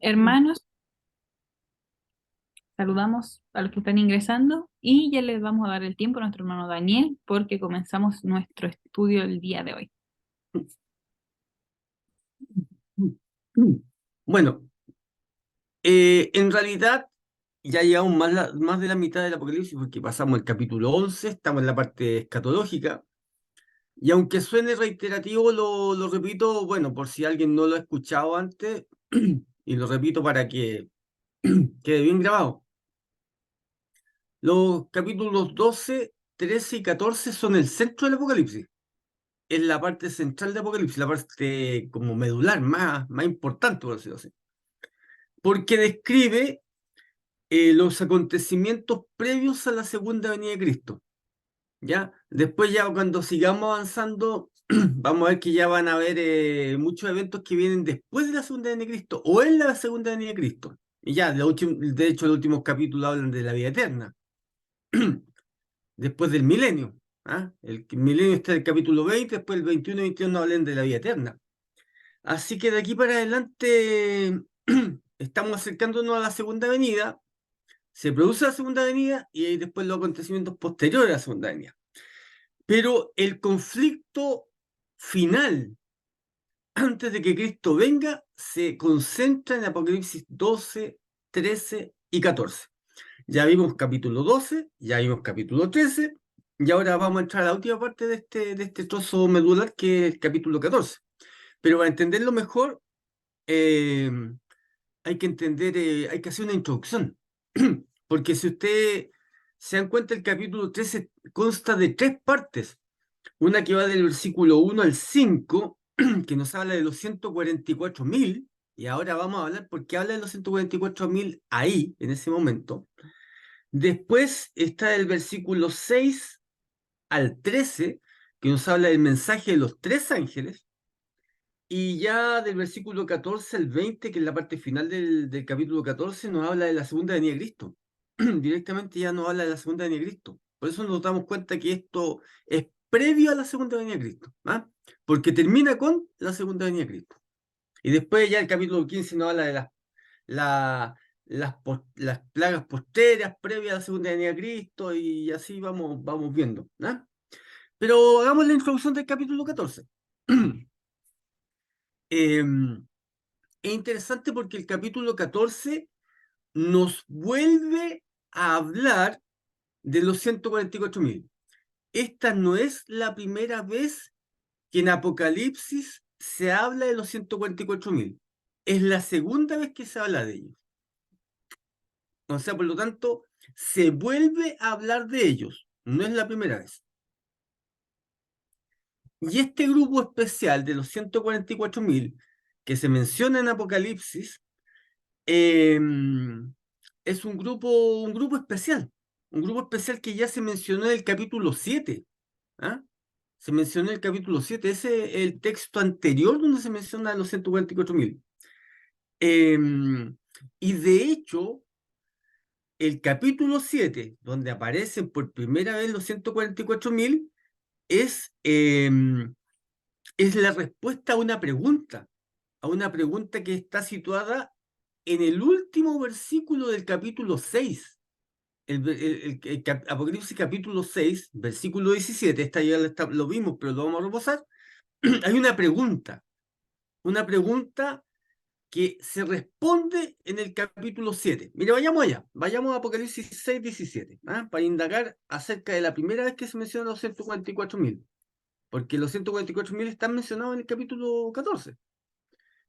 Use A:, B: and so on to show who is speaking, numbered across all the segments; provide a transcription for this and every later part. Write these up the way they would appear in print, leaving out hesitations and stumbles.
A: Hermanos, saludamos a los que están ingresando y ya les vamos a dar el tiempo a nuestro hermano Daniel porque comenzamos nuestro estudio el día de hoy.
B: Bueno, en realidad ya llevamos más de la mitad del Apocalipsis porque pasamos el capítulo 11, estamos en la parte escatológica, y aunque suene reiterativo, lo repito, bueno, por si alguien no lo ha escuchado antes, y lo repito para que quede bien grabado. Los capítulos 12, 13 y 14 son el centro del Apocalipsis. Es la parte central del Apocalipsis, la parte como medular, más importante, por decirlo así. Porque describe los acontecimientos previos a la segunda venida de Cristo. ¿Ya? Después ya cuando sigamos avanzando, vamos a ver que ya van a haber muchos eventos que vienen después de la segunda venida de Cristo o en la segunda venida de Cristo. Y ya, de hecho, los últimos capítulos hablan de la vida eterna, después del milenio. ¿Ah? El milenio está en el capítulo 20, después el 21 y 22 hablan de la vida eterna. Así que de aquí para adelante estamos acercándonos a la segunda venida. Se produce la segunda venida y hay después los acontecimientos posteriores a la segunda venida. Pero el conflicto final, antes de que Cristo venga, se concentra en Apocalipsis 12, 13 y 14. Ya vimos capítulo 12, ya vimos capítulo 13, y ahora vamos a entrar a la última parte de este trozo medular, que es el capítulo 14. Pero para entenderlo mejor, eh, hay que hacer una introducción. Porque si usted se dan cuenta, el capítulo 13 consta de tres partes. Una que va del versículo 1 al 5, que nos habla de los 144.000, y ahora vamos a hablar por qué habla de los 144.000 ahí, en ese momento. Después está el versículo 6 al 13, que nos habla del mensaje de los tres ángeles. Y ya del versículo 14 al 20, que es la parte final del capítulo 14, nos habla de la segunda venida de Cristo. Directamente ya nos habla de la segunda venida de Cristo. Por eso nos damos cuenta que esto es previo a la segunda venida de Cristo, ¿ah? Porque termina con la segunda venida de Cristo. Y después ya el capítulo 15 nos habla de las plagas posteras previas a la segunda venida de Cristo, y así vamos viendo, ¿ah? Pero hagamos la introducción del capítulo 14. Em, Es interesante porque el capítulo 14 nos vuelve a hablar de los 144.000. Esta no es la primera vez que en Apocalipsis se habla de los 144.000. Es la segunda vez que se habla de ellos. O sea, por lo tanto, se vuelve a hablar de ellos. No es la primera vez. Y este grupo especial de los 144.000 que se menciona en Apocalipsis, eh, es un grupo especial que ya se mencionó en el capítulo 7. ¿Ah? Se mencionó en el capítulo 7, ese es el texto anterior donde se menciona a los 144.000. Y de hecho, el capítulo 7, donde aparecen por primera vez los 144.000, es la respuesta a una pregunta que está situada en el último versículo del capítulo 6. Apocalipsis capítulo 6, versículo 17, esta ya lo vimos, pero lo vamos a reposar. Hay una pregunta que se responde en el capítulo 7. Mira, vayamos allá, vayamos a Apocalipsis 6, 17, ¿ah? Para indagar acerca de la primera vez que se mencionan los 144.000, porque los 144.000 están mencionados en el capítulo 14.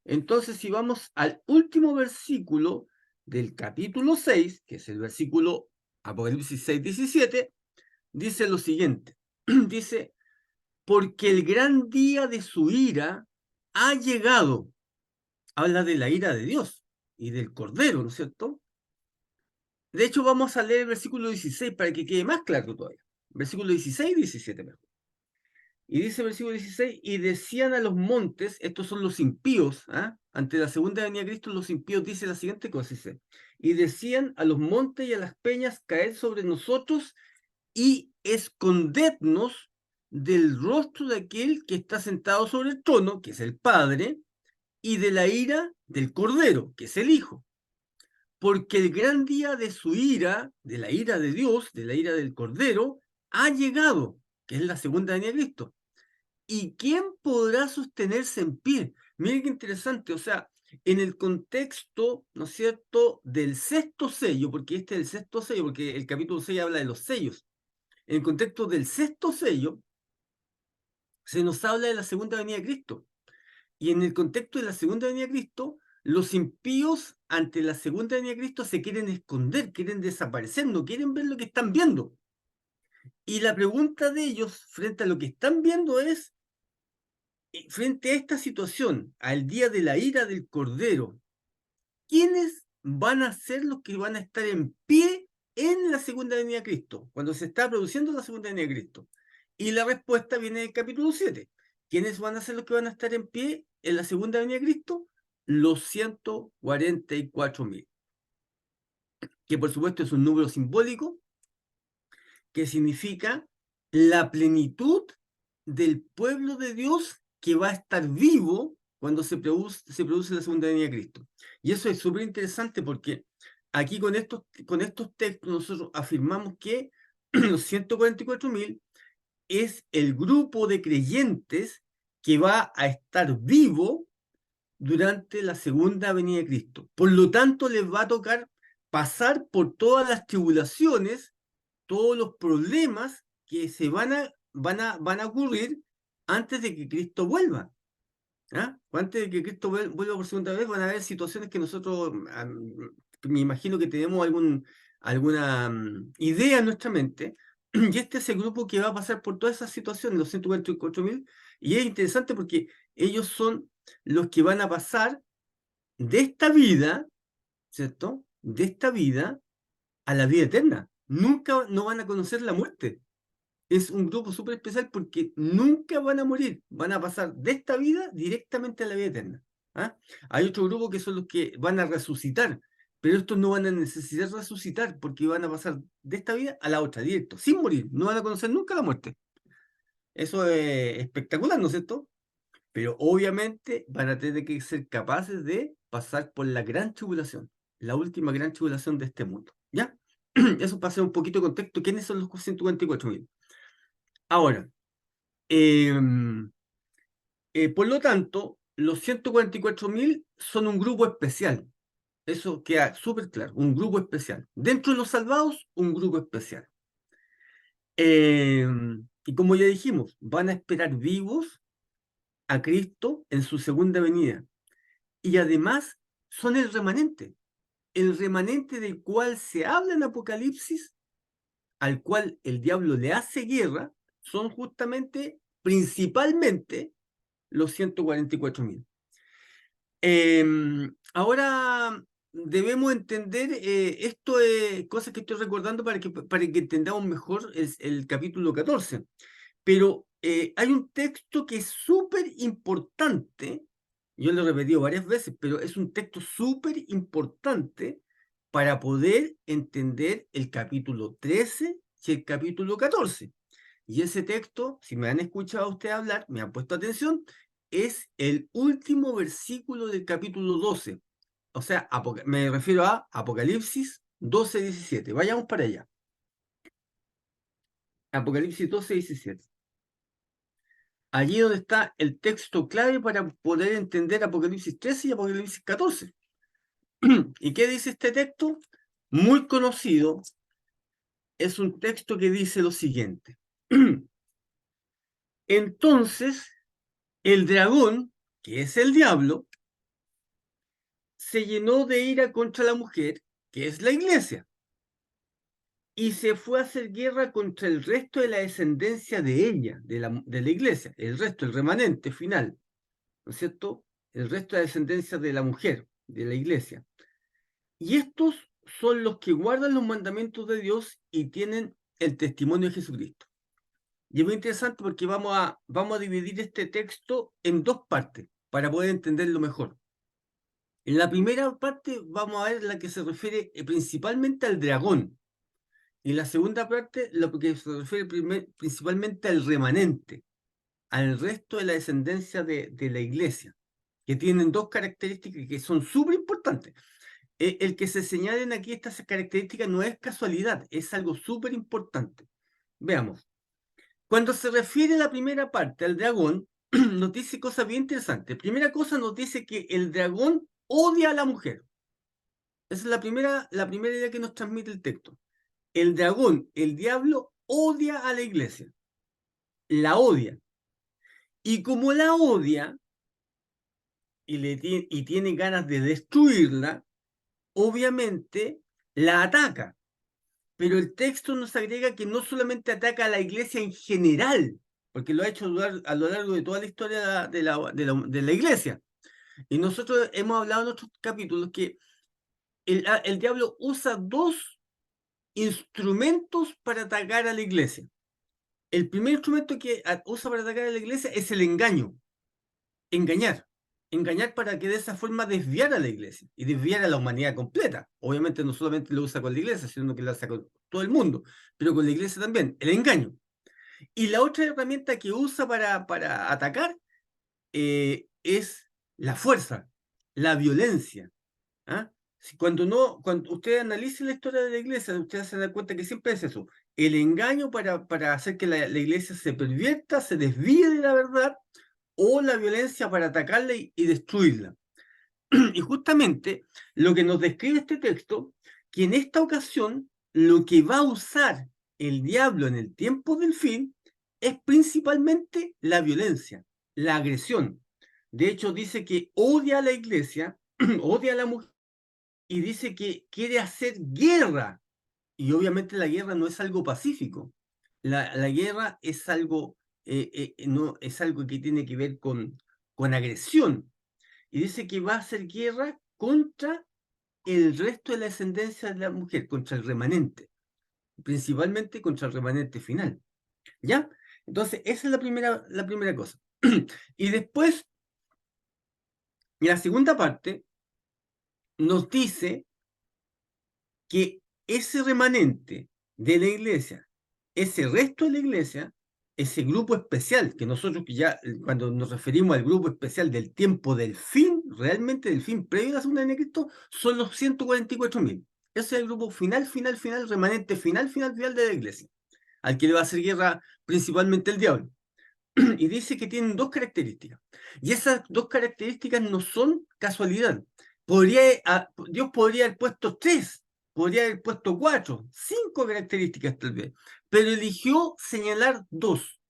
B: Entonces, si vamos al último versículo del capítulo 6, que es el versículo Apocalipsis 6, 17, dice lo siguiente. Dice, porque el gran día de su ira ha llegado. Habla de la ira de Dios y del Cordero, ¿no es cierto? De hecho, vamos a leer el versículo 16 para que quede más claro todavía. Versículo 16 y 17 mejor. Y dice el versículo 16, y decían a los montes, estos son los impíos, ¿ah? Ante la segunda venida de Cristo, los impíos, dice la siguiente cosa, dice, y decían a los montes y a las peñas, caed sobre nosotros y escondednos del rostro de aquel que está sentado sobre el trono, que es el Padre, y de la ira del Cordero, que es el Hijo, porque el gran día de su ira, de la ira de Dios, de la ira del Cordero, ha llegado, que es la segunda venida de Cristo. ¿Y quién podrá sostenerse en pie? Miren qué interesante, o sea, en el contexto, ¿no es cierto?, del sexto sello, porque este es el sexto sello, porque el capítulo 6 habla de los sellos. En el contexto del sexto sello, se nos habla de la segunda venida de Cristo. Y en el contexto de la segunda venida de Cristo, los impíos ante la segunda venida de Cristo se quieren esconder, quieren desaparecer, no quieren ver lo que están viendo. Y la pregunta de ellos frente a lo que están viendo es, frente a esta situación, al día de la ira del Cordero, ¿quiénes van a ser los que van a estar en pie en la segunda venida de Cristo, cuando se está produciendo la segunda venida de Cristo? Y la respuesta viene del capítulo 7. ¿Quiénes van a ser los que van a estar en pie en la segunda venida de Cristo? Los 144.000, que por supuesto es un número simbólico que significa la plenitud del pueblo de Dios que va a estar vivo cuando se produce la segunda venida de Cristo. Y eso es súper interesante porque aquí con estos textos nosotros afirmamos que los 144.000 es el grupo de creyentes que va a estar vivo durante la segunda venida de Cristo. Por lo tanto, les va a tocar pasar por todas las tribulaciones, todos los problemas que se van a ocurrir antes de que Cristo vuelva. ¿Ah? Antes de que Cristo vuelva por segunda vez, van a haber situaciones que nosotros, me imagino que tenemos alguna idea en nuestra mente, y este es el grupo que va a pasar por todas esas situaciones, los 144.000, y es interesante porque ellos son los que van a pasar de esta vida, ¿cierto? De esta vida a la vida eterna. Nunca no van a conocer la muerte. Es un grupo súper especial porque nunca van a morir, van a pasar de esta vida directamente a la vida eterna. ¿Ah? Hay otro grupo que son los que van a resucitar, pero estos no van a necesitar resucitar porque van a pasar de esta vida a la otra, directo, sin morir, no van a conocer nunca la muerte. Eso es espectacular, ¿no es cierto? Pero obviamente van a tener que ser capaces de pasar por la gran tribulación, la última gran tribulación de este mundo. ¿Ya? Eso para hacer un poquito de contexto. ¿Quiénes son los 144.000? Ahora, por lo tanto, los 144.000 son un grupo especial. Eso queda súper claro, un grupo especial. Dentro de los salvados, un grupo especial. Y como ya dijimos, van a esperar vivos a Cristo en su segunda venida. Y además son el remanente del cual se habla en Apocalipsis, al cual el diablo le hace guerra, son justamente, principalmente, los 144.000. Ahora debemos entender esto, cosas que estoy recordando para que entendamos mejor el capítulo 14. Pero hay un texto que es súper importante, yo lo he repetido varias veces, pero es un texto súper importante para poder entender el capítulo 13 y el capítulo 14. Y ese texto, si me han escuchado a ustedes hablar, me han puesto atención, es el último versículo del capítulo 12. O sea, me refiero a Apocalipsis 12:17. Vayamos para allá. Apocalipsis 12:17. Allí donde está el texto clave para poder entender Apocalipsis 13 y Apocalipsis 14. ¿Y qué dice este texto? Muy conocido. Es un texto que dice lo siguiente. Entonces, el dragón, que es el diablo, se llenó de ira contra la mujer, que es la iglesia, y se fue a hacer guerra contra el resto de la descendencia de ella, de la iglesia, el resto, el remanente final, ¿no es cierto? El resto de la descendencia de la mujer, de la iglesia. Y estos son los que guardan los mandamientos de Dios y tienen el testimonio de Jesucristo. Y es muy interesante porque vamos a dividir este texto en dos partes para poder entenderlo mejor. En la primera parte vamos a ver la que se refiere principalmente al dragón. Y en la segunda parte lo que se refiere principalmente al remanente, al resto de la descendencia de la iglesia, que tienen dos características que son súper importantes. El que se señalen aquí estas características no es casualidad, es algo súper importante. Veamos. Cuando se refiere a la primera parte, al dragón, nos dice cosas bien interesantes. Primera cosa, nos dice que el dragón odia a la mujer. Esa es la primera idea que nos transmite el texto. El dragón, el diablo, odia a la iglesia. La odia. Y como la odia y tiene ganas de destruirla, obviamente la ataca. Pero el texto nos agrega que no solamente ataca a la iglesia en general, porque lo ha hecho a lo largo de toda la historia de la iglesia. Y nosotros hemos hablado en otros capítulos que el diablo usa dos instrumentos para atacar a la iglesia. El primer instrumento que usa para atacar a la iglesia es el engaño. Engañar. Engañar para que de esa forma desviara a la iglesia y desviara a la humanidad completa. Obviamente no solamente lo usa con la iglesia, sino que lo usa con todo el mundo, pero con la iglesia también, el engaño. Y la otra herramienta que usa para atacar es la fuerza, la violencia. ¿Ah? Cuando usted analice la historia de la iglesia, usted se da cuenta que siempre es eso, el engaño para hacer que la iglesia se pervierta, se desvíe de la verdad, o la violencia para atacarla y destruirla. Y justamente lo que nos describe este texto, que en esta ocasión lo que va a usar el diablo en el tiempo del fin es principalmente la violencia, la agresión. De hecho, dice que odia a la iglesia, odia a la mujer, y dice que quiere hacer guerra. Y obviamente la guerra no es algo pacífico. La guerra es algo, no, es algo que tiene que ver con agresión. Y dice que va a hacer guerra contra el resto de la descendencia de la mujer, contra el remanente, principalmente contra el remanente final. ¿Ya? Entonces, esa es la primera cosa. Y después, en la segunda parte, nos dice que ese remanente de la iglesia, ese resto de la iglesia, ese grupo especial, que nosotros que ya cuando nos referimos al grupo especial del tiempo del fin, realmente del fin previo a la segunda venida de Cristo, son los 144.000. Ese es el grupo final, remanente final de la iglesia, al que le va a hacer guerra principalmente el diablo. Y dice que tienen dos características. Y esas dos características no son casualidad. Dios podría haber puesto 3, podría haber puesto 4, 5 características tal vez, pero eligió señalar 2.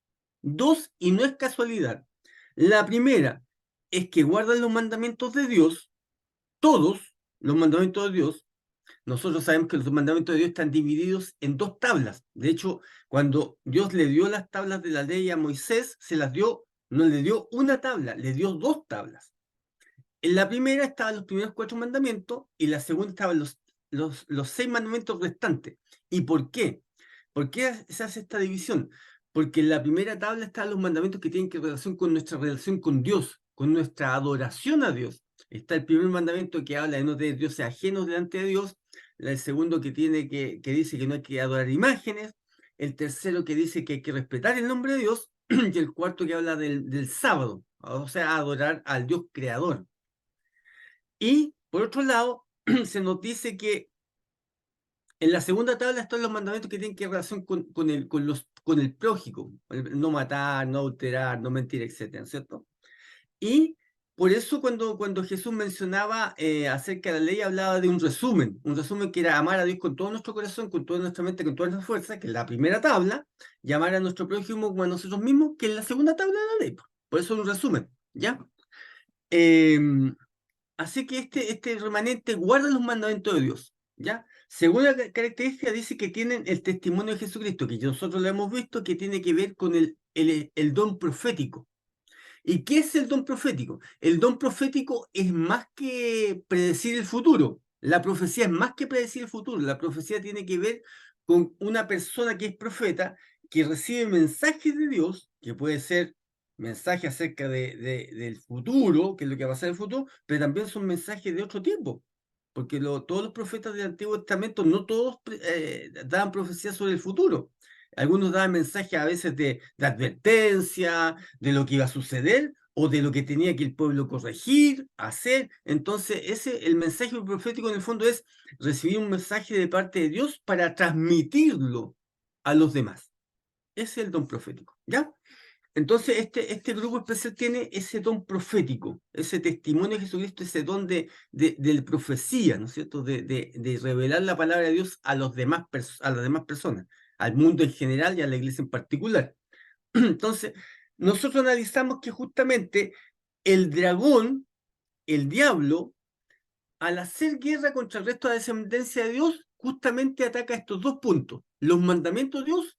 B: 2 y no es casualidad. La primera es que guardan los mandamientos de Dios, todos los mandamientos de Dios. Nosotros sabemos que los mandamientos de Dios están divididos en 2 tablas. De hecho, cuando Dios le dio las tablas de la ley a Moisés, se las dio, no le dio una tabla, le dio 2 tablas. En la primera estaban los primeros 4 mandamientos y en la segunda estaban los 6 mandamientos restantes. ¿Y por qué? ¿Por qué se hace esta división? Porque en la primera tabla están los mandamientos que tienen que ver relación con nuestra relación con Dios, con nuestra adoración a Dios. Está el primer mandamiento que habla de no tener dioses ajenos delante de Dios, el segundo que dice que no hay que adorar imágenes, el tercero que dice que hay que respetar el nombre de Dios, y el cuarto que habla del sábado, o sea, adorar al Dios creador. Y por otro lado, se nos dice que en la segunda tabla están los mandamientos que tienen que ver relación con el prójimo, no matar, no adulterar, no mentir, etcétera, ¿cierto? Y por eso cuando Jesús mencionaba acerca de la ley, hablaba de un resumen que era amar a Dios con todo nuestro corazón, con toda nuestra mente, con toda nuestra fuerza, que es la primera tabla, y amar a nuestro prójimo como a nosotros mismos, que es la segunda tabla de la ley. Por eso es un resumen, ¿ya? Así que este remanente guarda los mandamientos de Dios, ¿ya? Según la característica, dice que tienen el testimonio de Jesucristo, que nosotros lo hemos visto, que tiene que ver con el don profético. ¿Y qué es el don profético? El don profético es más que predecir el futuro. La profecía es más que predecir el futuro. La profecía tiene que ver con una persona que es profeta, que recibe mensajes de Dios, que puede ser mensaje acerca del futuro, que es lo que va a pasar en el futuro, pero también son mensajes de otro tipo. Porque todos los profetas del Antiguo Testamento, no todos daban profecías sobre el futuro. Algunos daban mensajes a veces de advertencia, de lo que iba a suceder, o de lo que tenía que el pueblo corregir, hacer. Entonces, el mensaje profético en el fondo es recibir un mensaje de parte de Dios para transmitirlo a los demás. Ese es el don profético, ¿ya? Entonces, este grupo especial tiene ese don profético, ese testimonio de Jesucristo, ese don de profecía, ¿no es cierto? De revelar la palabra de Dios a las demás personas, al mundo en general y a la iglesia en particular. Entonces, nosotros analizamos que justamente el dragón, el diablo, al hacer guerra contra el resto de la descendencia de Dios, justamente ataca estos dos puntos, los mandamientos de Dios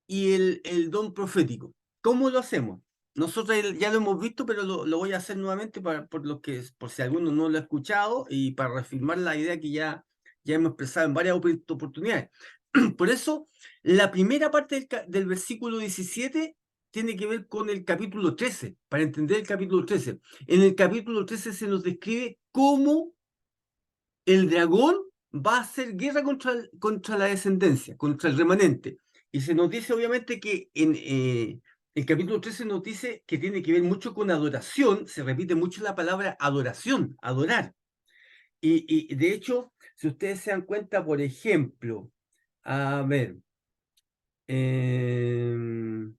B: y el don profético. ¿Cómo lo hacemos? Nosotros ya lo hemos visto, pero lo voy a hacer nuevamente por si alguno no lo ha escuchado y para reafirmar la idea que ya hemos expresado en varias oportunidades. Por eso, la primera parte del versículo 17 tiene que ver con el capítulo 13, para entender el capítulo 13. En el capítulo 13 se nos describe cómo el dragón va a hacer guerra contra la descendencia, contra el remanente. Y se nos dice obviamente que en el capítulo 13 nos dice que tiene que ver mucho con adoración, se repite mucho la palabra adoración, adorar. Y de hecho, si ustedes se dan cuenta, por ejemplo, a ver, em,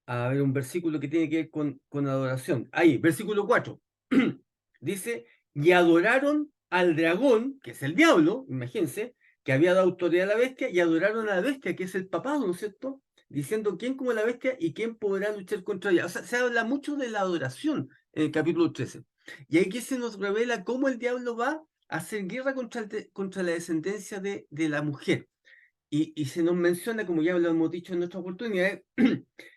B: un versículo que tiene que ver con adoración. Ahí, versículo 4. Dice, y adoraron al dragón, que es el diablo, imagínense, que había dado autoridad a la bestia, y adoraron a la bestia, que es el papado, ¿no es cierto? Diciendo quién como la bestia y quién podrá luchar contra ella. O sea, se habla mucho de la adoración en el capítulo 13. Y ahí que se nos revela cómo el diablo va a hacer guerra contra la descendencia de la mujer. Y se nos menciona, como ya lo hemos dicho en nuestra oportunidad,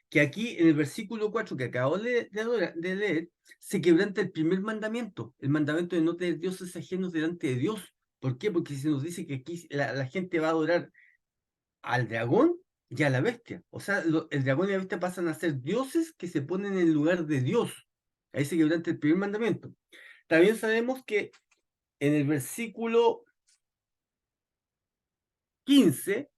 B: que aquí en el versículo 4 que acabo de leer, se quebranta el primer mandamiento, el mandamiento de no tener dioses ajenos delante de Dios. ¿Por qué? Porque se nos dice que aquí la gente va a adorar al dragón y a la bestia. O sea, el dragón y la bestia pasan a ser dioses que se ponen en el lugar de Dios. Ahí se quebranta el primer mandamiento. También sabemos que en el versículo 15,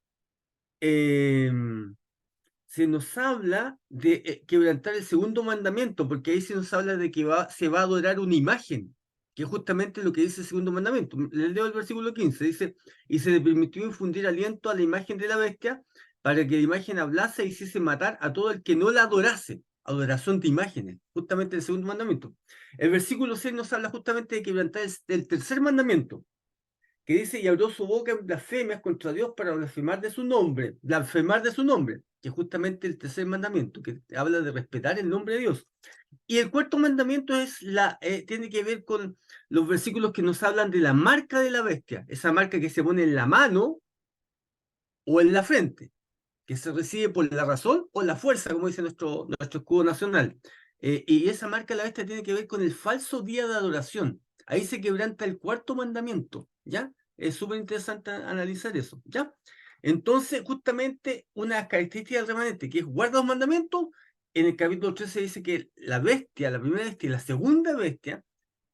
B: se nos habla de quebrantar el segundo mandamiento, porque ahí se nos habla de que se va a adorar una imagen, que es justamente lo que dice el segundo mandamiento. Les leo el versículo 15, dice, y se le permitió infundir aliento a la imagen de la bestia, para que la imagen hablase y hiciese matar a todo el que no la adorase. Adoración de imágenes, justamente el segundo mandamiento. El versículo 6 nos habla justamente de quebrantar el tercer mandamiento, que dice, y abrió su boca en blasfemias contra Dios para blasfemar de su nombre, que es justamente el tercer mandamiento, que habla de respetar el nombre de Dios. Y el cuarto mandamiento tiene que ver con los versículos que nos hablan de la marca de la bestia, esa marca que se pone en la mano o en la frente, que se recibe por la razón o la fuerza, como dice nuestro escudo nacional. Y esa marca de la bestia tiene que ver con el falso día de adoración. Ahí se quebranta el cuarto mandamiento, ¿ya? Es súper interesante analizar eso, ¿ya? Entonces, justamente una característica del remanente, que es guarda los mandamientos, en el capítulo 13 dice que la bestia, la primera bestia y la segunda bestia,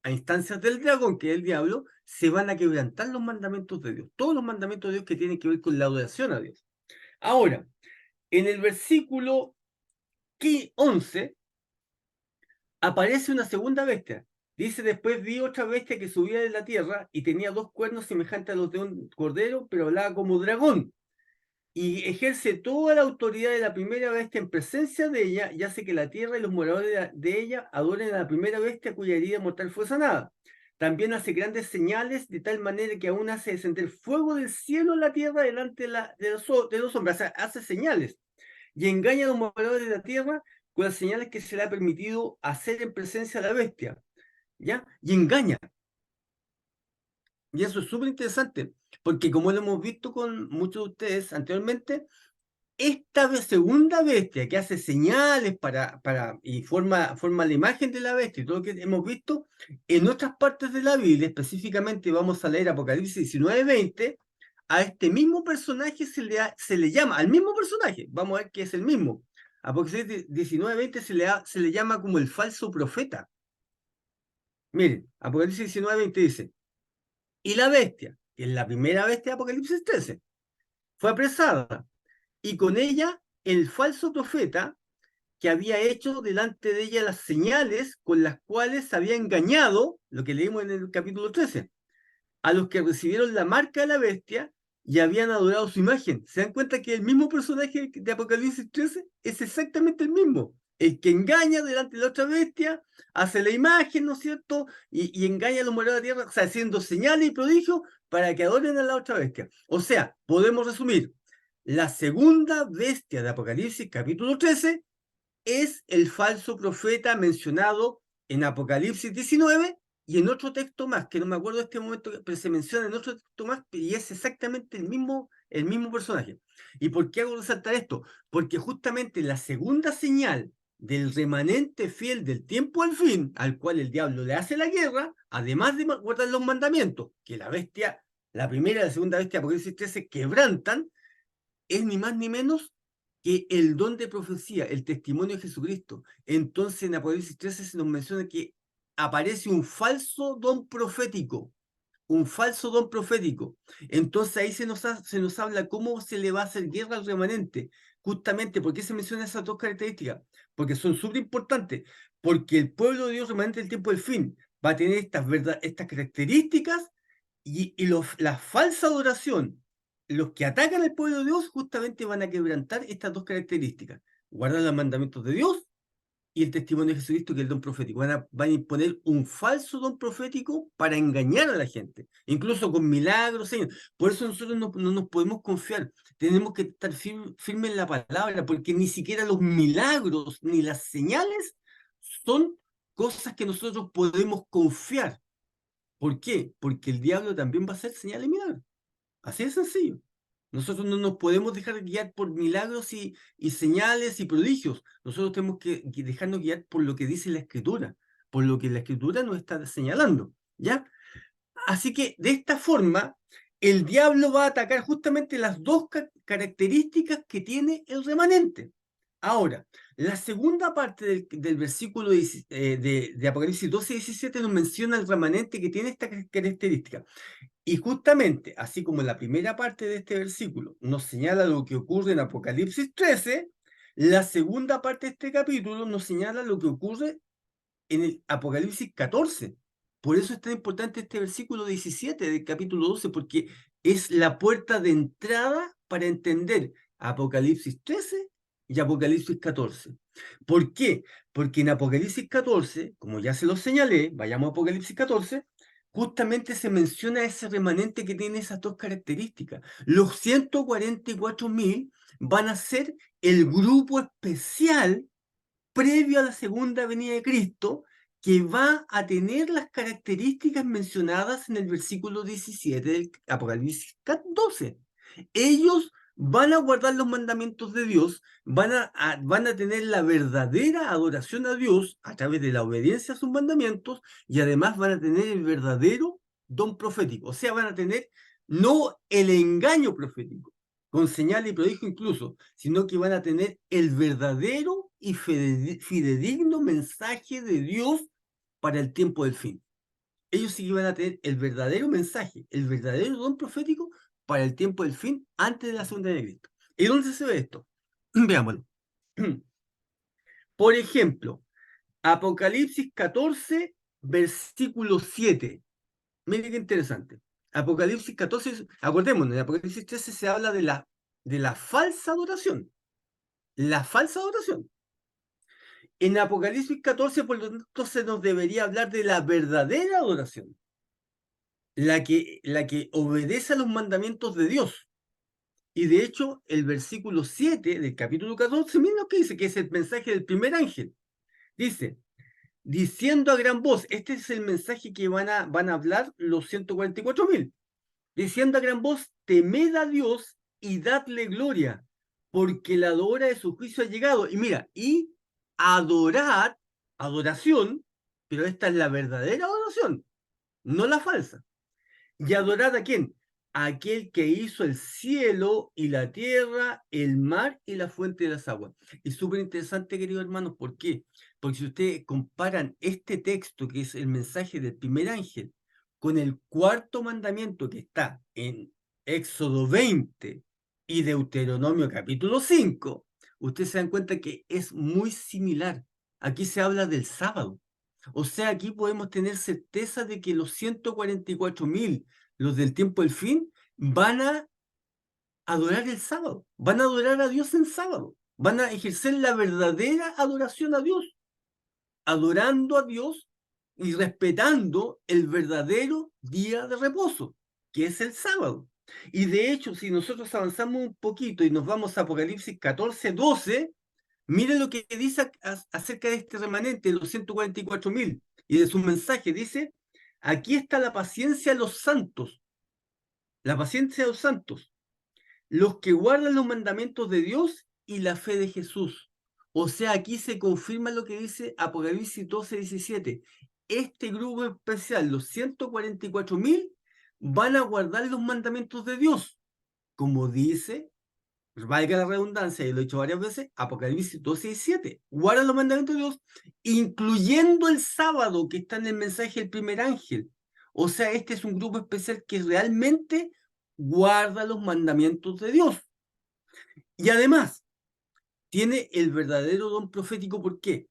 B: a instancias del dragón, que es el diablo, se van a quebrantar los mandamientos de Dios, todos los mandamientos de Dios que tienen que ver con la adoración a Dios. Ahora, en el versículo 11 aparece una segunda bestia. Dice, después vi otra bestia que subía de la tierra y tenía dos cuernos semejantes a los de un cordero, pero hablaba como dragón. Y ejerce toda la autoridad de la primera bestia en presencia de ella, y hace que la tierra y los moradores de ella adoren a la primera bestia cuya herida mortal fue sanada. También hace grandes señales, de tal manera que aún hace descender fuego del cielo a la tierra delante de los hombres. O sea, hace señales y engaña a los moradores de la tierra con las señales que se le ha permitido hacer en presencia de la bestia, ¿ya? Y engaña. Y eso es súper interesante, porque como lo hemos visto con muchos de ustedes anteriormente, esta segunda bestia que hace señales y forma la imagen de la bestia y todo lo que hemos visto, en otras partes de la Biblia, específicamente vamos a leer Apocalipsis 19:20, a este mismo personaje se le llama, al mismo personaje, vamos a ver que es el mismo. Apocalipsis 19:20 se le llama como el falso profeta. Miren, Apocalipsis 19:20 dice, y la bestia, que es la primera bestia de Apocalipsis 13, fue apresada, y con ella el falso profeta que había hecho delante de ella las señales con las cuales había engañado, lo que leímos en el capítulo 13, a los que recibieron la marca de la bestia y habían adorado su imagen. ¿Se dan cuenta que el mismo personaje de Apocalipsis 13 es exactamente el mismo? El que engaña delante de la otra bestia, hace la imagen, ¿no es cierto? Y engaña a los moradores de la tierra, o sea, haciendo señales y prodigios para que adoren a la otra bestia. O sea, podemos resumir, la segunda bestia de Apocalipsis, capítulo 13, es el falso profeta mencionado en Apocalipsis 19 y en otro texto más, que no me acuerdo en este momento, pero se menciona en otro texto más y es exactamente el mismo personaje. ¿Y por qué hago resaltar esto? Porque justamente la segunda señal del remanente fiel del tiempo al fin, al cual el diablo le hace la guerra, además de guardar los mandamientos, que la bestia, la primera y la segunda bestia, Apocalipsis 13, quebrantan, es ni más ni menos que el don de profecía, el testimonio de Jesucristo. Entonces en Apocalipsis 13 se nos menciona que aparece un falso don profético, un falso don profético. Entonces ahí se nos habla cómo se le va a hacer guerra al remanente. Justamente, ¿por qué se mencionan esas dos características? Porque son súper importantes. Porque el pueblo de Dios remanente del tiempo del fin va a tener estas características y la falsa adoración, los que atacan al pueblo de Dios justamente van a quebrantar estas dos características. Guardar los mandamientos de Dios y el testimonio de Jesucristo, que es el don profético. Van a imponer un falso don profético para engañar a la gente, incluso con milagros, señas. Por eso nosotros no nos podemos confiar. Tenemos que estar firmes en la palabra, porque ni siquiera los milagros ni las señales son cosas que nosotros podemos confiar. ¿Por qué? Porque el diablo también va a hacer señales y milagros. Así de sencillo. Nosotros no nos podemos dejar guiar por milagros y señales y prodigios. Nosotros tenemos que dejarnos guiar por lo que dice la Escritura, por lo que la Escritura nos está señalando, ¿ya? Así que de esta forma, el diablo va a atacar justamente las dos características que tiene el remanente. Ahora, la segunda parte del versículo de Apocalipsis 12 y 17 nos menciona el remanente que tiene esta característica. Y justamente, así como la primera parte de este versículo nos señala lo que ocurre en Apocalipsis 13, la segunda parte de este capítulo nos señala lo que ocurre en el Apocalipsis 14. Por eso es tan importante este versículo 17 del capítulo 12, porque es la puerta de entrada para entender Apocalipsis 13 y Apocalipsis 14. ¿Por qué? Porque en Apocalipsis 14, como ya se lo señalé, vayamos a Apocalipsis 14, justamente se menciona ese remanente que tiene esas dos características. Los 144.000 van a ser el grupo especial previo a la segunda venida de Cristo, que va a tener las características mencionadas en el versículo 17 del Apocalipsis 12. Ellos van a guardar los mandamientos de Dios, van a tener la verdadera adoración a Dios a través de la obediencia a sus mandamientos y además van a tener el verdadero don profético, o sea, van a tener no el engaño profético, con señal y prodigio incluso, sino que van a tener el verdadero y fidedigno mensaje de Dios para el tiempo del fin. Ellos sí que van a tener el verdadero mensaje, el verdadero don profético para el tiempo del fin antes de la segunda venida de Cristo. ¿Y dónde se ve esto? Veámoslo. Por ejemplo, Apocalipsis 14, versículo 7. Miren qué interesante. Apocalipsis 14, acordémonos, en Apocalipsis 13 se habla de la falsa adoración. La falsa adoración. En Apocalipsis 14, por lo tanto, se nos debería hablar de la verdadera adoración. La que obedece a los mandamientos de Dios. Y de hecho, el versículo 7 del capítulo 14, miren lo que dice, que es el mensaje del primer ángel. Dice, diciendo a gran voz, este es el mensaje que van a hablar los 144.000. Diciendo a gran voz, temed a Dios y dadle gloria, porque la hora de su juicio ha llegado. Y mira, y adorad, adoración, pero esta es la verdadera adoración, no la falsa. ¿Y adorad a quién? A aquel que hizo el cielo y la tierra, el mar y la fuente de las aguas. Es súper interesante, queridos hermanos, ¿por qué? Porque si ustedes comparan este texto, que es el mensaje del primer ángel, con el cuarto mandamiento que está en Éxodo 20 y Deuteronomio capítulo 5, ustedes se dan cuenta que es muy similar. Aquí se habla del sábado. O sea, aquí podemos tener certeza de que los 144.000, los del tiempo del fin, van a adorar el sábado, van a adorar a Dios en sábado, van a ejercer la verdadera adoración a Dios, adorando a Dios y respetando el verdadero día de reposo, que es el sábado. Y de hecho, si nosotros avanzamos un poquito y nos vamos a Apocalipsis 14:12, miren lo que dice acerca de este remanente, los 144.000, y de su mensaje. Dice, aquí está la paciencia de los santos, la paciencia de los santos, los que guardan los mandamientos de Dios y la fe de Jesús. O sea, aquí se confirma lo que dice Apocalipsis 12:17. Este grupo especial, los 144.000, van a guardar los mandamientos de Dios, como dice, valga la redundancia, y lo he dicho varias veces, Apocalipsis 12:17. Guardan los mandamientos de Dios, incluyendo el sábado, que está en el mensaje del primer ángel. O sea, este es un grupo especial que realmente guarda los mandamientos de Dios. Y además, tiene el verdadero don profético. ¿Por qué?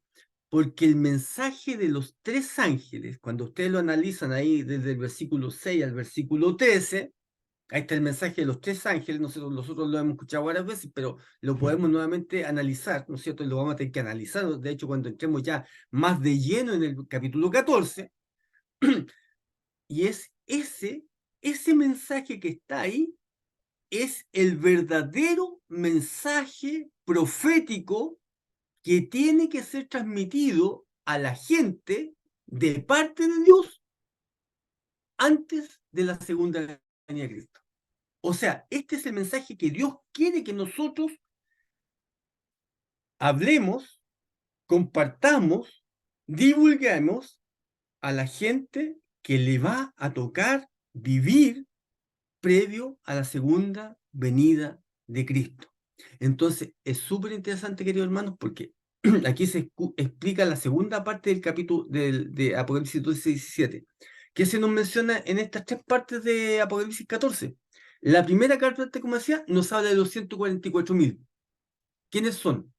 B: Porque el mensaje de los tres ángeles, cuando ustedes lo analizan ahí desde el versículo 6 al versículo 13, ahí está el mensaje de los tres ángeles. Nosotros lo hemos escuchado varias veces, pero lo podemos nuevamente analizar, ¿no es cierto? Y lo vamos a tener que analizar, de hecho, cuando entremos ya más de lleno en el capítulo 14, y es ese mensaje que está ahí, es el verdadero mensaje profético que tiene que ser transmitido a la gente de parte de Dios antes de la segunda venida de Cristo. O sea, este es el mensaje que Dios quiere que nosotros hablemos, compartamos, divulguemos a la gente que le va a tocar vivir previo a la segunda venida de Cristo. Entonces, es súper interesante, queridos hermanos, porque aquí se explica la segunda parte del capítulo de Apocalipsis 12:17, que se nos menciona en estas tres partes de Apocalipsis 14. La primera carta, como decía, nos habla de los 144.000. ¿Quiénes son?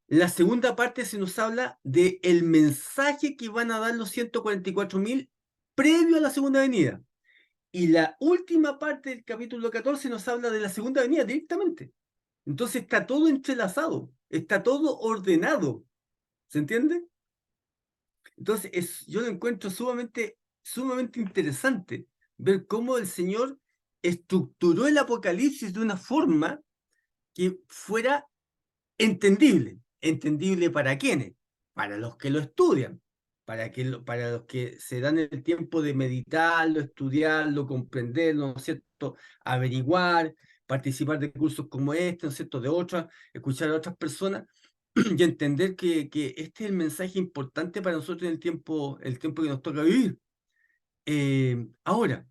B: La segunda parte se nos habla del mensaje que van a dar los 144.000 previo a la segunda venida. Y la última parte del capítulo 14 nos habla de la segunda venida directamente. Entonces está todo entrelazado, está todo ordenado. ¿Se entiende? Entonces yo lo encuentro sumamente interesante ver cómo el Señor estructuró el Apocalipsis de una forma que fuera entendible. ¿Entendible para quiénes? Para los que lo estudian, para los que se dan el tiempo de meditarlo, estudiarlo, comprenderlo, ¿no es cierto? Averiguar, participar de cursos como este, ¿no es cierto? De otras, escuchar a otras personas y entender que este es el mensaje importante para nosotros en el tiempo que nos toca vivir. Ahora,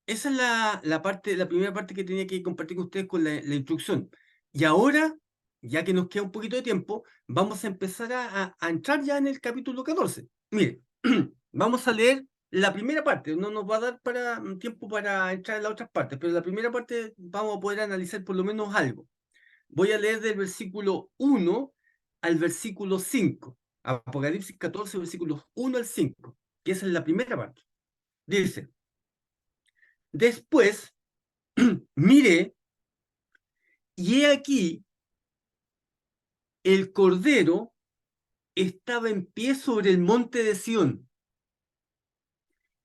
B: esa es la primera parte que tenía que compartir con ustedes con la instrucción. Y ahora, ya que nos queda un poquito de tiempo, vamos a empezar a entrar ya en el capítulo 14. Mire, vamos a leer la primera parte. No nos va a dar tiempo para entrar en las otras partes, pero la primera parte vamos a poder analizar por lo menos algo. Voy a leer del versículo 1 al versículo 5. Apocalipsis 14, versículos 1 al 5, que esa es la primera parte. Dice, después miré, y he aquí, el Cordero estaba en pie sobre el monte de Sión,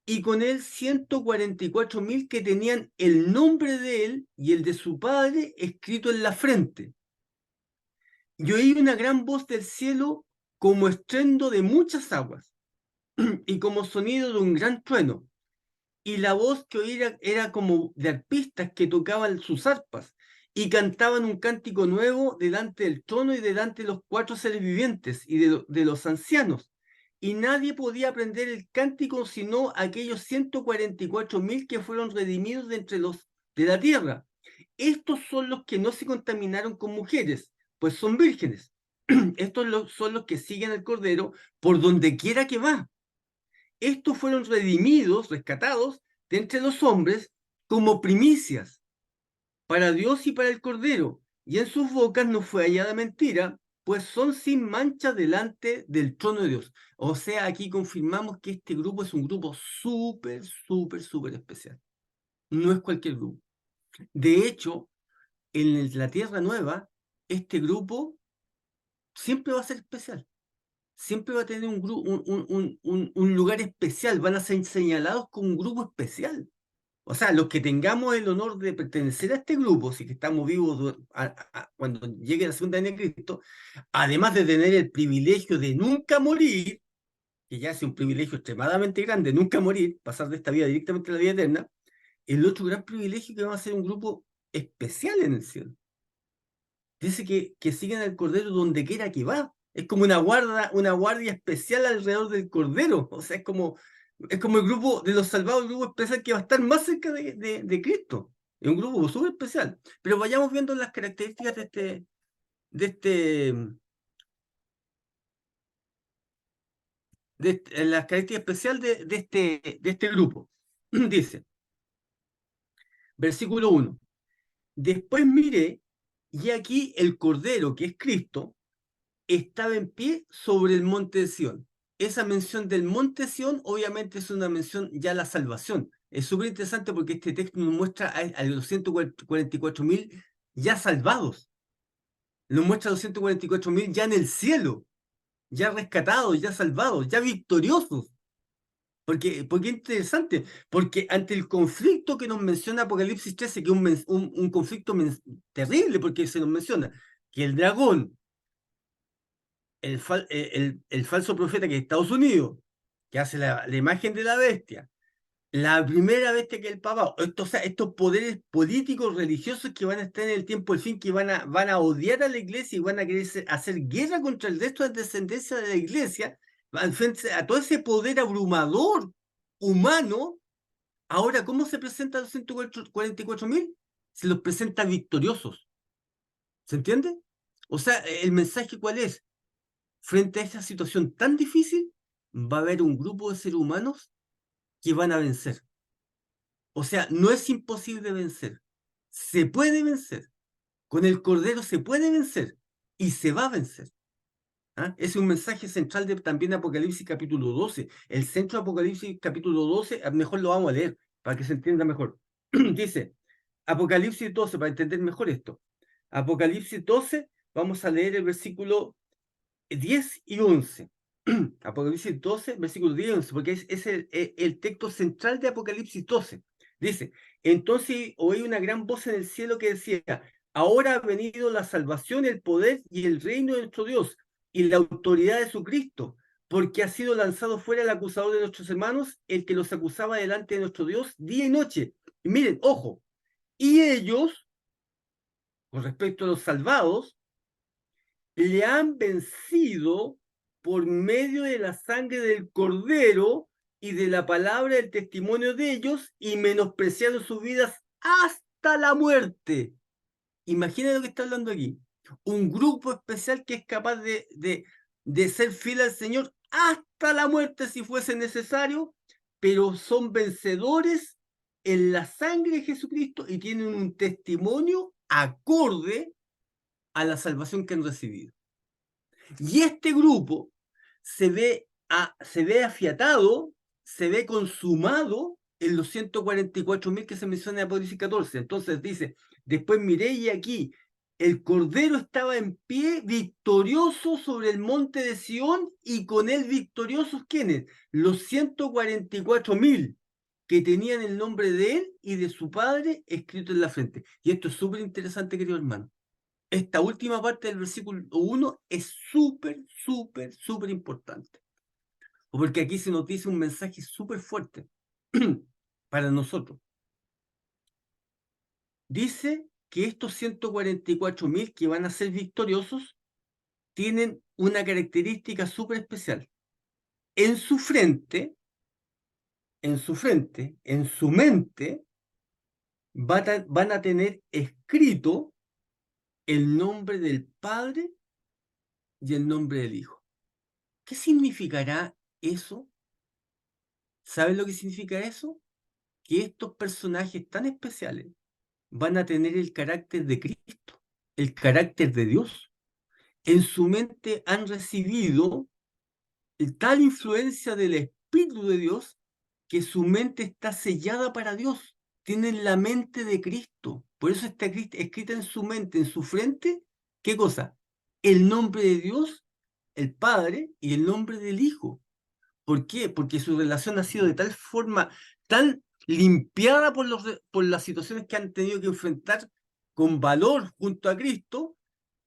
B: y con él 144.000 que tenían el nombre de él y el de su padre escrito en la frente. Y oí una gran voz del cielo como estruendo de muchas aguas y como sonido de un gran trueno. Y la voz que oí era como de arpistas que tocaban sus arpas y cantaban un cántico nuevo delante del trono y delante de los cuatro seres vivientes y de los ancianos. Y nadie podía aprender el cántico sino aquellos 144.000 que fueron redimidos de entre los de la tierra. Estos son los que no se contaminaron con mujeres, pues son vírgenes. Estos son los que siguen al Cordero por donde quiera que va. Estos fueron redimidos, rescatados de entre los hombres como primicias. para Dios y para el Cordero, y en sus bocas no fue hallada mentira, pues son sin mancha delante del trono de Dios. O sea, aquí confirmamos que este grupo es un grupo súper, súper, súper especial. No es cualquier grupo. De hecho, en la Tierra Nueva, este grupo siempre va a ser especial. Siempre va a tener un lugar especial. Van a ser señalados como un grupo especial. O sea, los que tengamos el honor de pertenecer a este grupo, si que estamos vivos cuando llegue la segunda venida de Cristo, además de tener el privilegio de nunca morir, que ya es un privilegio extremadamente grande, nunca morir, pasar de esta vida directamente a la vida eterna, el otro gran privilegio que vamos a ser un grupo especial en el cielo. Dice que siguen al Cordero donde quiera que va. Es como una guardia especial alrededor del Cordero. O sea, es como el grupo de los salvados, el grupo especial que va a estar más cerca de Cristo. Es un grupo súper especial. Pero vayamos viendo las características de este, las características especiales de este grupo. Dice, versículo 1. Después miré, y aquí el Cordero, que es Cristo, estaba en pie sobre el monte de Sión. Esa mención del monte de Sión obviamente es una mención ya a la salvación. Es súper interesante porque este texto nos muestra a los 144.000 ya salvados. Nos muestra a los 144.000 ya en el cielo, ya rescatados, ya salvados, ya victoriosos. Porque es interesante, porque ante el conflicto que nos menciona Apocalipsis 13, que es un conflicto terrible, porque se nos menciona que el dragón, el falso profeta que es Estados Unidos, que hace la imagen de la bestia, la primera bestia que es el Papa, o sea, estos poderes políticos, religiosos que van a estar en el tiempo del fin, que van a odiar a la iglesia y van a querer hacer guerra contra el resto de la descendencia de la iglesia, frente a todo ese poder abrumador humano. Ahora, ¿cómo se presenta a los 144.000? Se los presenta victoriosos. ¿Se entiende? O sea, el mensaje ¿cuál es? Frente a esta situación tan difícil, va a haber un grupo de seres humanos que van a vencer. O sea, no es imposible vencer. Se puede vencer. Con el Cordero se puede vencer y se va a vencer. ¿Ah? Es un mensaje central también de Apocalipsis capítulo 12. El centro de Apocalipsis capítulo 12, mejor lo vamos a leer para que se entienda mejor. Dice, Apocalipsis 12, para entender mejor esto. Apocalipsis 12, vamos a leer el versículo 10 y 11. Apocalipsis 12, versículos 10 y 11, porque es el texto central de Apocalipsis 12. Dice, entonces oí una gran voz en el cielo que decía, ahora ha venido la salvación, el poder y el reino de nuestro Dios y la autoridad de su Cristo, porque ha sido lanzado fuera el acusador de nuestros hermanos, el que los acusaba delante de nuestro Dios día y noche. Y miren, ojo, y ellos, con respecto a los salvados, le han vencido por medio de la sangre del Cordero y de la palabra del testimonio de ellos y menospreciaron sus vidas hasta la muerte. Imaginen lo que está hablando aquí. Un grupo especial que es capaz de ser fiel al Señor hasta la muerte si fuese necesario, pero son vencedores en la sangre de Jesucristo y tienen un testimonio acorde a la salvación que han recibido. Y este grupo se ve afiatado, se ve consumado en los 144.000 que se menciona en Apocalipsis 14. Entonces dice, después miré y aquí el Cordero estaba en pie victorioso sobre el monte de Sión y con él victoriosos ¿quiénes? Los 144.000 que tenían el nombre de él y de su padre escrito en la frente. Y esto es súper interesante, querido hermano. Esta última parte del versículo 1 es súper, súper, súper importante. Porque aquí se nos dice un mensaje súper fuerte para nosotros. Dice que estos 144.000 que van a ser victoriosos tienen una característica súper especial. En su frente, en su mente, van a tener escrito el nombre del Padre y el nombre del Hijo. ¿Qué significará eso? ¿Sabes lo que significa eso? Que estos personajes tan especiales van a tener el carácter de Cristo, el carácter de Dios. En su mente han recibido tal influencia del Espíritu de Dios que su mente está sellada para Dios. Tienen la mente de Cristo. Por eso está escrita en su mente, en su frente, ¿qué cosa? El nombre de Dios, el Padre, y el nombre del Hijo. ¿Por qué? Porque su relación ha sido de tal forma, tan limpiada por las situaciones que han tenido que enfrentar con valor junto a Cristo,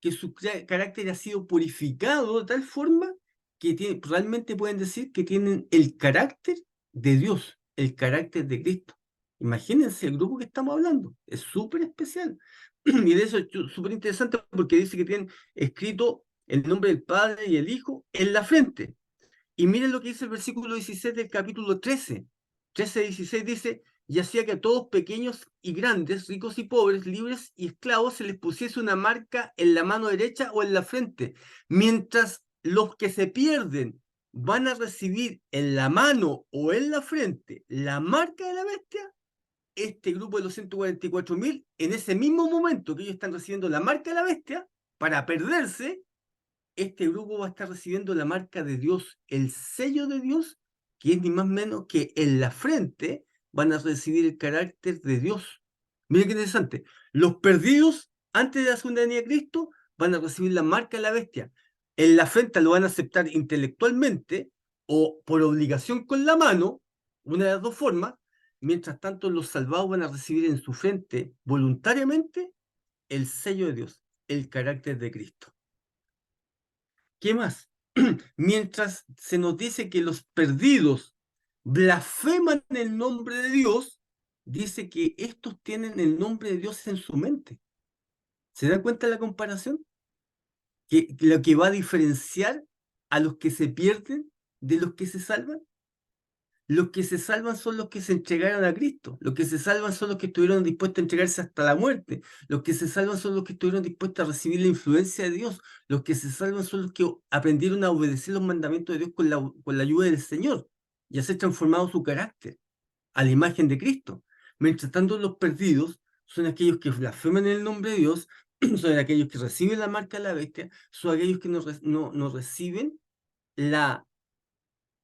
B: que su carácter ha sido purificado de tal forma que realmente pueden decir que tienen el carácter de Dios, el carácter de Cristo. Imagínense el grupo que estamos hablando, es súper especial. Y de eso es súper interesante porque dice que tienen escrito el nombre del Padre y el Hijo en la frente. Y miren lo que dice el versículo 16 del capítulo 13. 13-16 dice, y hacía que a todos pequeños y grandes, ricos y pobres, libres y esclavos, se les pusiese una marca en la mano derecha o en la frente, mientras los que se pierden van a recibir en la mano o en la frente la marca de la bestia. Este grupo de los 144.000, en ese mismo momento que ellos están recibiendo la marca de la bestia, para perderse, este grupo va a estar recibiendo la marca de Dios, el sello de Dios, que es ni más menos que en la frente van a recibir el carácter de Dios. Miren qué interesante. Los perdidos, antes de la segunda venida de Cristo, van a recibir la marca de la bestia. En la frente lo van a aceptar intelectualmente o por obligación con la mano, una de las dos formas. Mientras tanto, los salvados van a recibir en su frente voluntariamente el sello de Dios, el carácter de Cristo. ¿Qué más? Mientras se nos dice que los perdidos blasfeman el nombre de Dios, dice que estos tienen el nombre de Dios en su mente. ¿Se dan cuenta de la comparación? Que lo que va a diferenciar a los que se pierden de los que se salvan. Los que se salvan son los que se entregaron a Cristo. Los que se salvan son los que estuvieron dispuestos a entregarse hasta la muerte. Los que se salvan son los que estuvieron dispuestos a recibir la influencia de Dios. Los que se salvan son los que aprendieron a obedecer los mandamientos de Dios con la ayuda del Señor y a ser transformado su carácter a la imagen de Cristo. Mientras tanto, los perdidos son aquellos que blasfeman el nombre de Dios, son aquellos que reciben la marca de la bestia, son aquellos que no reciben la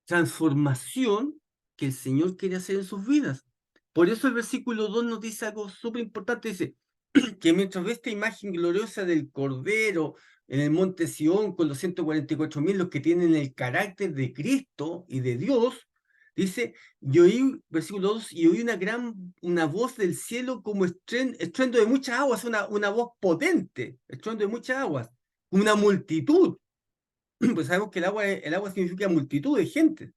B: transformación que el Señor quiere hacer en sus vidas. Por eso el versículo 2 nos dice algo súper importante, dice que mientras ve esta imagen gloriosa del Cordero en el monte Sión con los 144.000, los que tienen el carácter de Cristo y de Dios, dice, y oí, versículo 2, y oí una voz del cielo como estruendo de muchas aguas, una voz potente, estruendo de muchas aguas, una multitud. Pues sabemos que el agua significa multitud de gente.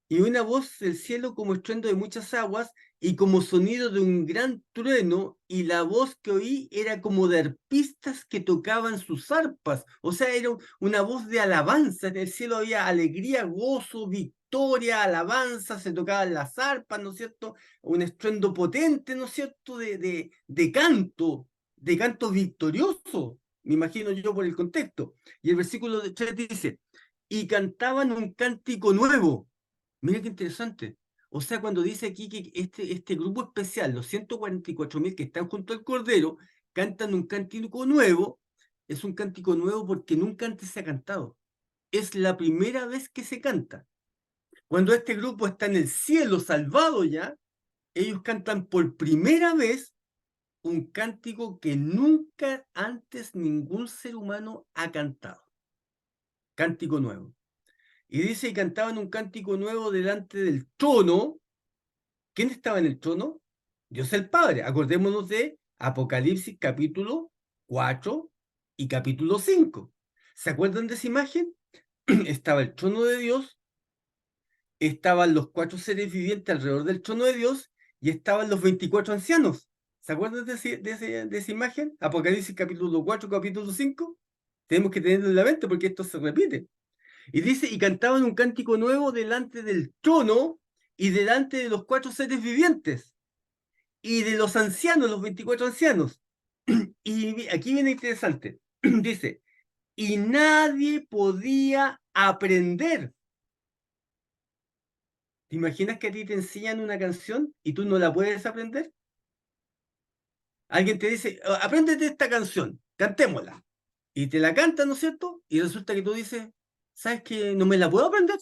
B: Y una voz del cielo como estruendo de muchas aguas y como sonido de un gran trueno, y la voz que oí era como de arpistas que tocaban sus arpas. O sea, era una voz de alabanza. En el cielo había alegría, gozo, victoria, alabanza, se tocaban las arpas, ¿no es cierto? Un estruendo potente, ¿no es cierto? De canto victorioso, me imagino yo por el contexto. Y el versículo 3 dice, y cantaban un cántico nuevo. Mira qué interesante. O sea, cuando dice aquí que este grupo especial, los 144.000 que están junto al Cordero, cantan un cántico nuevo, es un cántico nuevo porque nunca antes se ha cantado. Es la primera vez que se canta. Cuando este grupo está en el cielo salvado ya, ellos cantan por primera vez un cántico que nunca antes ningún ser humano ha cantado. Cántico nuevo. Y dice, y cantaban un cántico nuevo delante del trono. ¿Quién estaba en el trono? Dios el Padre. Acordémonos de Apocalipsis capítulo 4 y capítulo 5. ¿Se acuerdan de esa imagen? Estaba el trono de Dios, estaban los 4 seres vivientes alrededor del trono de Dios y estaban los 24 ancianos. ¿Se acuerdan de esa imagen? Apocalipsis capítulo 4, capítulo 5. Tenemos que tenerlo en la mente porque esto se repite. Y dice, y cantaban un cántico nuevo delante del trono y delante de los 4 seres vivientes y de los ancianos, los 24 ancianos. Y aquí viene interesante. Dice, y nadie podía aprender. ¿Te imaginas que a ti te enseñan una canción y tú no la puedes aprender? Alguien te dice, apréndete esta canción, cantémosla. Y te la canta, ¿no es cierto? Y resulta que tú dices, ¿sabes qué? No me la puedo aprender.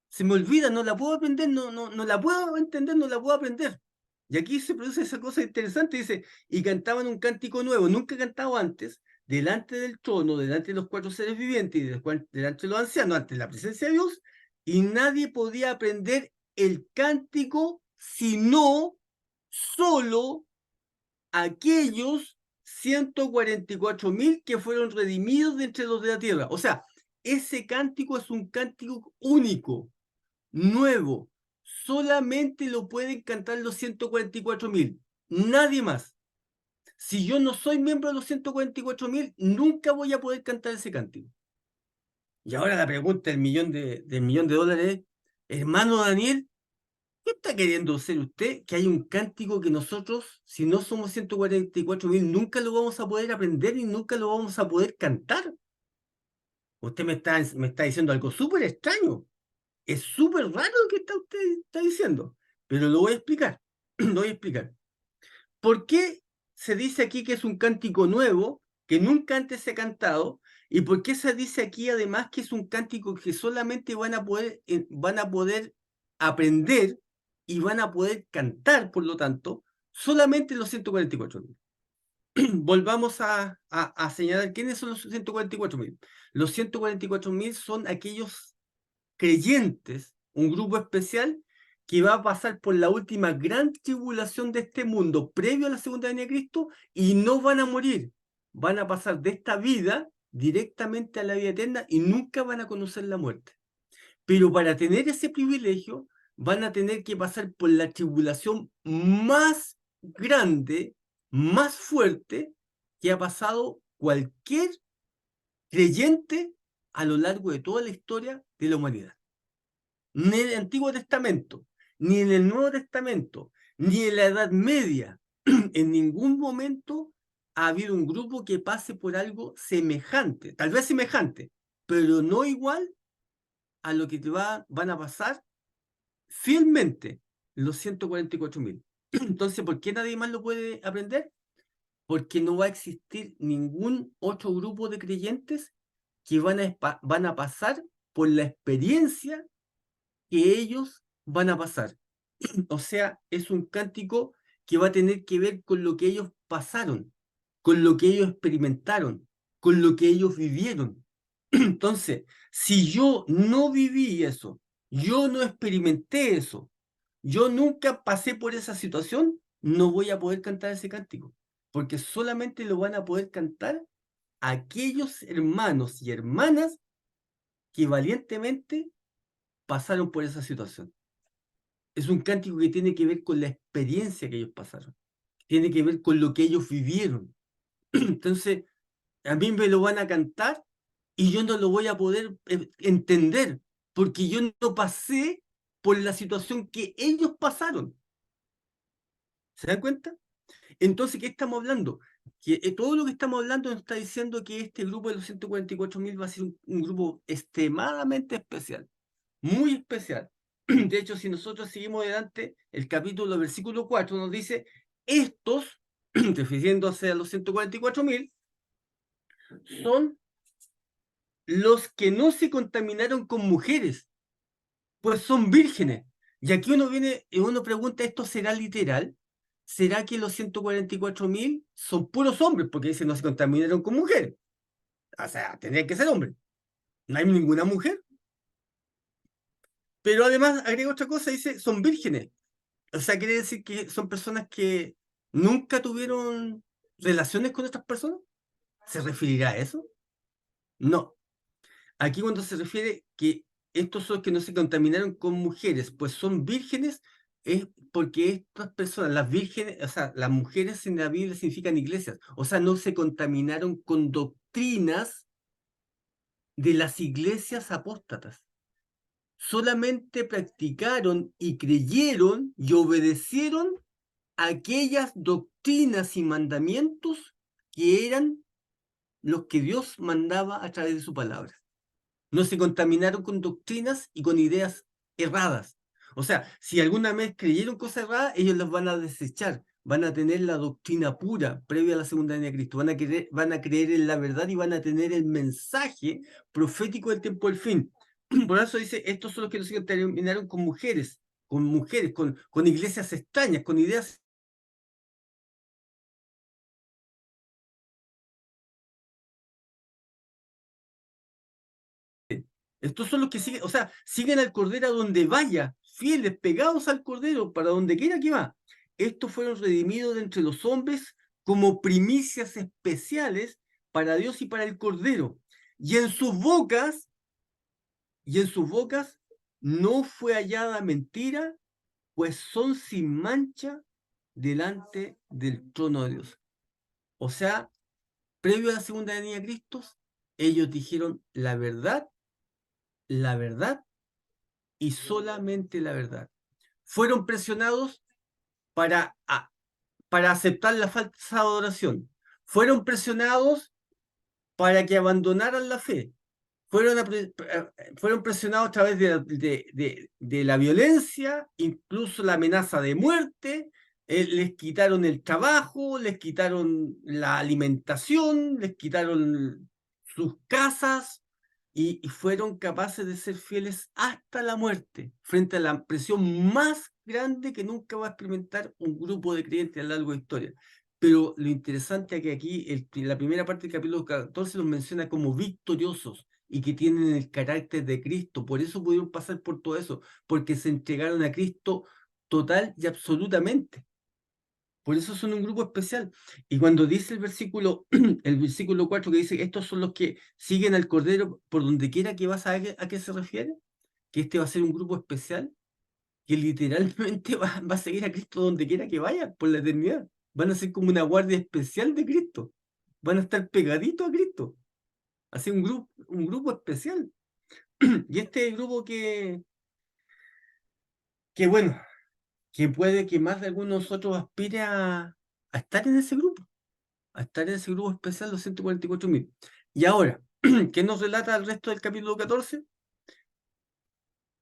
B: Se me olvida, no la puedo aprender, no la puedo entender, no la puedo aprender. Y aquí se produce esa cosa interesante, dice, y cantaban un cántico nuevo, nunca cantado antes, delante del trono, delante de los cuatro seres vivientes y delante de los ancianos, ante la presencia de Dios, y nadie podía aprender el cántico sino solo aquellos 144.000 que fueron redimidos de entre los de la tierra. O sea, ese cántico es un cántico único, nuevo. Solamente lo pueden cantar los 144.000, nadie más. Si yo no soy miembro de los 144.000, nunca voy a poder cantar ese cántico. Y ahora la pregunta del millón de dólares es, hermano Daniel, ¿qué está queriendo hacer usted? Que hay un cántico que nosotros, si no somos 144.000, nunca lo vamos a poder aprender y nunca lo vamos a poder cantar. Usted me está diciendo algo súper extraño. Es súper raro lo que usted está diciendo, pero lo voy a explicar. Lo voy a explicar. ¿Por qué se dice aquí que es un cántico nuevo, que nunca antes se ha cantado? ¿Y por qué se dice aquí además que es un cántico que solamente van a poder aprender y van a poder cantar, por lo tanto, solamente los 144.000? Volvamos a señalar quiénes son los 144.000. Los 144.000 son aquellos creyentes, un grupo especial que va a pasar por la última gran tribulación de este mundo previo a la segunda venida de Cristo y no van a morir. Van a pasar de esta vida directamente a la vida eterna y nunca van a conocer la muerte. Pero para tener ese privilegio van a tener que pasar por la tribulación más grande, más fuerte que ha pasado cualquier creyente a lo largo de toda la historia de la humanidad. Ni en el Antiguo Testamento, ni en el Nuevo Testamento, ni en la Edad Media, en ningún momento ha habido un grupo que pase por algo semejante, tal vez semejante, pero no igual a lo que van a pasar fielmente los 144.000. Entonces, ¿por qué nadie más lo puede aprender? Porque no va a existir ningún otro grupo de creyentes que van a pasar por la experiencia que ellos van a pasar. O sea, es un cántico que va a tener que ver con lo que ellos pasaron, con lo que ellos experimentaron, con lo que ellos vivieron. Entonces, si yo no viví eso, yo no experimenté eso, yo nunca pasé por esa situación, no voy a poder cantar ese cántico, porque solamente lo van a poder cantar aquellos hermanos y hermanas que valientemente pasaron por esa situación. Es un cántico que tiene que ver con la experiencia que ellos pasaron, tiene que ver con lo que ellos vivieron. Entonces, a mí me lo van a cantar y yo no lo voy a poder entender, porque yo no pasé por la situación que ellos pasaron. ¿Se dan cuenta? Entonces, ¿qué estamos hablando? Que todo lo que estamos hablando nos está diciendo que este grupo de los 144.000 va a ser un grupo extremadamente especial, muy especial. De hecho, si nosotros seguimos adelante, el capítulo, versículo 4 nos dice, estos, refiriéndose a los 144.000, son los que no se contaminaron con mujeres, pues son vírgenes. Y aquí uno viene y uno pregunta, ¿esto será literal? ¿Será que los 144.000 son puros hombres? Porque dicen no se contaminaron con mujeres. O sea, tendrían que ser hombres. No hay ninguna mujer. Pero además agrega otra cosa, dice, son vírgenes. O sea, quiere decir que son personas que nunca tuvieron relaciones con otras personas. ¿Se referirá a eso? No. Aquí cuando se refiere que estos son los que no se contaminaron con mujeres, pues son vírgenes, es porque estas personas, las vírgenes, o sea, las mujeres en la Biblia significan iglesias, o sea, no se contaminaron con doctrinas de las iglesias apóstatas. Solamente practicaron y creyeron y obedecieron aquellas doctrinas y mandamientos que eran los que Dios mandaba a través de su palabra. No se contaminaron con doctrinas y con ideas erradas. O sea, si alguna vez creyeron cosas erradas, ellos las van a desechar, van a tener la doctrina pura previa a la segunda venida de Cristo, van a creer en la verdad y van a tener el mensaje profético del tiempo del fin. Por eso dice, estos son los que los hijos terminaron con mujeres, con iglesias extrañas, con ideas. Estos son los que siguen, o sea, siguen al Cordero a donde vaya, fieles, pegados al Cordero, para donde quiera que va. Estos fueron redimidos de entre los hombres como primicias especiales para Dios y para el Cordero. Y en sus bocas, no fue hallada mentira, pues son sin mancha delante del trono de Dios. O sea, previo a la segunda venida de Cristo, ellos dijeron la verdad y solamente la verdad. Fueron presionados para, para aceptar la falsa adoración. Fueron presionados para que abandonaran la fe. Fueron presionados a través de la violencia, incluso la amenaza de muerte. Les quitaron el trabajo, les quitaron la alimentación, les quitaron sus casas y fueron capaces de ser fieles hasta la muerte, frente a la presión más grande que nunca va a experimentar un grupo de creyentes a lo largo de la historia. Pero lo interesante es que aquí, la primera parte del capítulo 14 los menciona como victoriosos y que tienen el carácter de Cristo. Por eso pudieron pasar por todo eso, porque se entregaron a Cristo total y absolutamente. Por eso son un grupo especial. Y cuando dice el versículo 4 que dice, estos son los que siguen al Cordero por donde quiera que vas, ¿a qué se refiere? Que este va a ser un grupo especial que literalmente va a seguir a Cristo donde quiera que vaya por la eternidad. Van a ser como una guardia especial de Cristo. Van a estar pegaditos a Cristo. Así un grupo especial. Y este grupo que bueno, que puede que más de algunos de nosotros aspire a estar en ese grupo, a estar en ese grupo especial, los 144.000. Y ahora, ¿qué nos relata el resto del capítulo 14?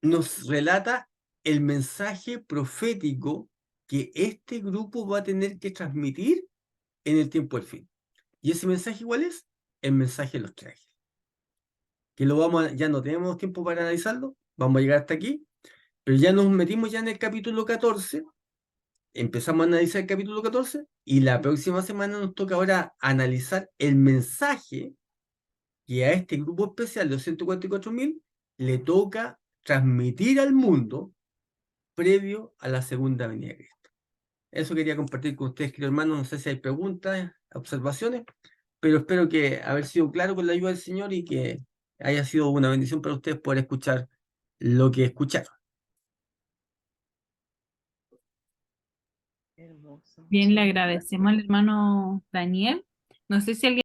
B: Nos relata el mensaje profético que este grupo va a tener que transmitir en el tiempo del fin. ¿Y ese mensaje cuál es? El mensaje de los trajes. Que ya no tenemos tiempo para analizarlo, vamos a llegar hasta aquí, pero ya nos metimos ya en el capítulo 14, empezamos a analizar el capítulo 14 y la próxima semana nos toca ahora analizar el mensaje que a este grupo especial de 244.000 le toca transmitir al mundo previo a la segunda venida de Cristo. Eso quería compartir con ustedes, queridos hermanos. No sé si hay preguntas, observaciones, pero espero que haber sido claro con la ayuda del Señor y que haya sido una bendición para ustedes poder escuchar lo que escucharon.
C: Hermoso.
A: Bien, le agradecemos al hermano Daniel. No sé si alguien